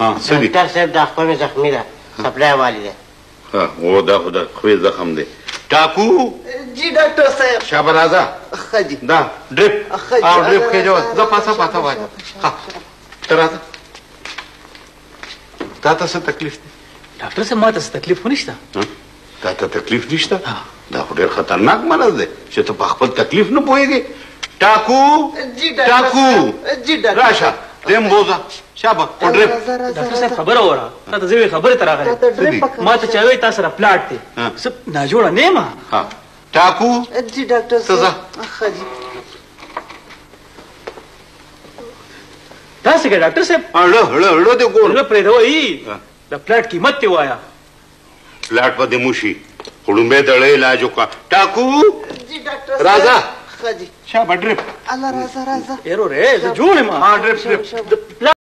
ها سړي ډاکټر صاحب دا خپل زخمی ده سپلای والی ده ها او دا خو د خوې زخم دی ټاکو جی ډاکټر صاحب شابه راځه خدي دا ډریپ او ډریپ کې جو زه پاسه وای ها ته راځه تا ته څه تکلیف دی ډاکټر صاحب ما ته څه تکلیف نشته تا ته تکلیف نشته دا خو ډېر خطرناک مرض دی چې ته په خپل تکلیف نه پوهېږې ټاکو ټاکو راشه دیم بوزه شابه په ډریپ ډاکټر صاحب خبره وره تا ته زه خبره ته راغلی ما ته چا وایي تا سره پلاټ دی زه ناجوړه نه یم ها ټاکو جی ډاکټر صاحب خدي دا څه کوي ډاکټر صاحب اړه دې ګور زړه پرېږدوئ د پلاټ قیمت دې وایه پلاټ به دې موشي خو لومبې د اړه علاج وکړه ټاکو جی ډاکټر راځه خدي شابه ډریپ الله راځه ایرو رې زه جوړ یم ډریپ